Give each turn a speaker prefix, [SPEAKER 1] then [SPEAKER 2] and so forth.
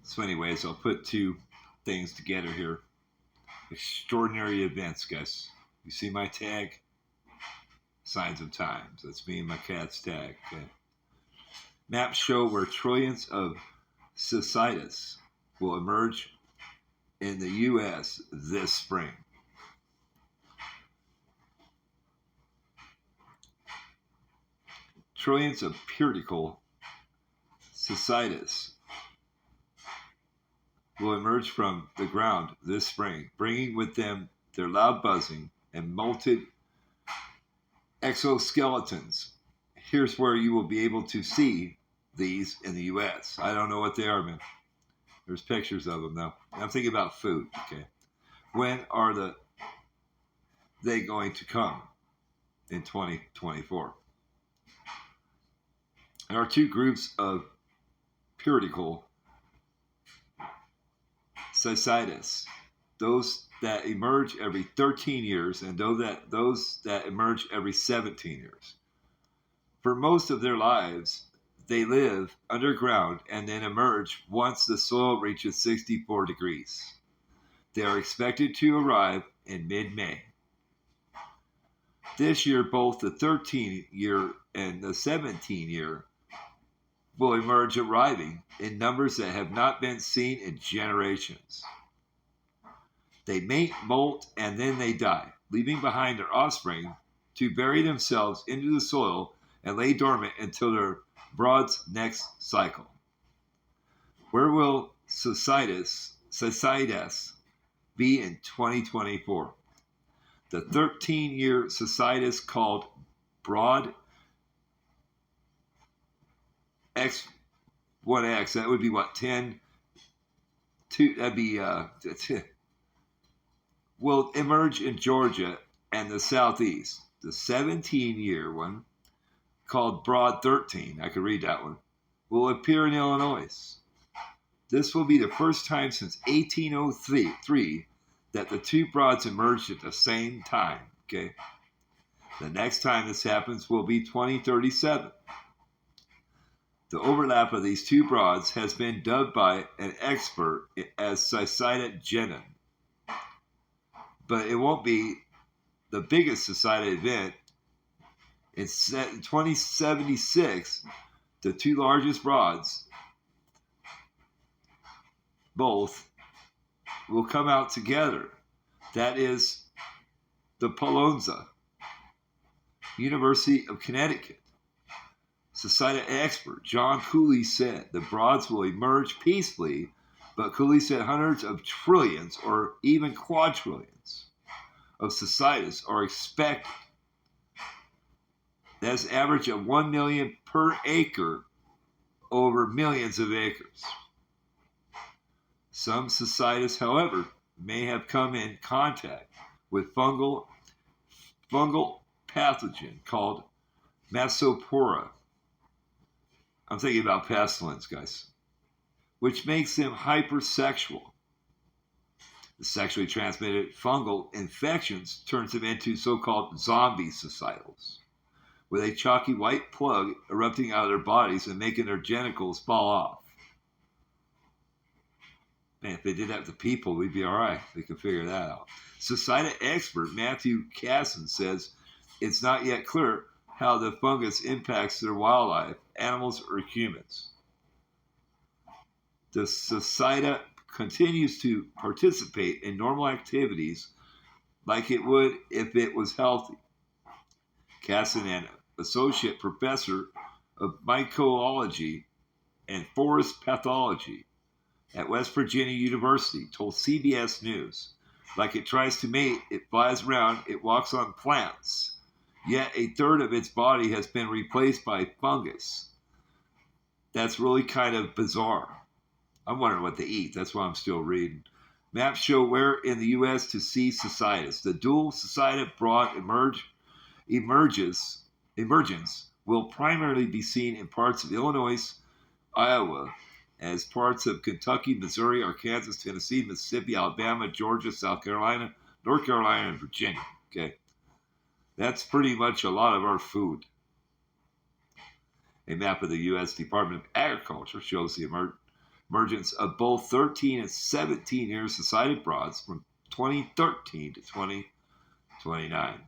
[SPEAKER 1] So anyways, I'll put two things together here. Extraordinary events, guys. You see my tag? Signs of times. That's me and my cat's tag. Okay. Maps show where trillions of cystitis will emerge in the U.S. this spring. Trillions of puridical cystitis will emerge from the ground this spring, bringing with them their loud buzzing and molted exoskeletons. Here's where you will be able to see these in the U.S. I don't know what they are, man. There's pictures of them, though. I'm thinking about food, okay? When are they going to come in 2024? There are two groups of puridical cystitis. Those that emerge every 13 years and those that emerge every 17 years. For most of their lives, they live underground and then emerge once the soil reaches 64 degrees. They are expected to arrive in mid-May. This year, both the 13-year and the 17-year will emerge, arriving in numbers that have not been seen in generations. They mate, molt, and then they die, leaving behind their offspring to bury themselves into the soil and lay dormant until their brood's next cycle. Where will cystitis be in 2024? The 13-year cystitis called broad X1X, that would be what, 10? That'd be, will emerge in Georgia and the Southeast. The 17-year one, called Broad 13, I could read that one, will appear in Illinois. This will be the first time since 1803 that the two broads emerged at the same time. Okay, the next time this happens will be 2037. The overlap of these two broads has been dubbed by an expert as cystitogenin, but it won't be the biggest cystitis event. In 2076, the two largest broads, both, will come out together. That is the Polonza, University of Connecticut. Society expert John Cooley said the broads will emerge peacefully, but Cooley said hundreds of trillions or even quadrillions of cystitis are expected. That's an average of 1 million per acre over millions of acres. Some cystitis, however, may have come in contact with fungal pathogen called Masopora. I'm thinking about pestilence, guys, which makes them hypersexual. The sexually transmitted fungal infections turns them into so-called zombie cystitis, with a chalky white plug erupting out of their bodies and making their genitals fall off. Man, if they did that to people, we'd be all right. We could figure that out. Society expert Matthew Casson says it's not yet clear how the fungus impacts their wildlife, animals, or humans. The society continues to participate in normal activities like it would if it was healthy. Casson, an associate professor of mycology and forest pathology at West Virginia University, told CBS News, like it tries to mate, it flies around, it walks on plants, yet a third of its body has been replaced by fungus. That's really kind of bizarre. I'm wondering what they eat. That's why I'm still reading. Maps show where in the U.S. to see cystitis. The dual cystitis broad emergence will primarily be seen in parts of Illinois, Iowa, as parts of Kentucky, Missouri, Arkansas, Tennessee, Mississippi, Alabama, Georgia, South Carolina, North Carolina, and Virginia. Okay, that's pretty much a lot of our food. A map of the U.S. Department of Agriculture shows the emergence of both 13 and 17-year society frauds from 2013 to 2029.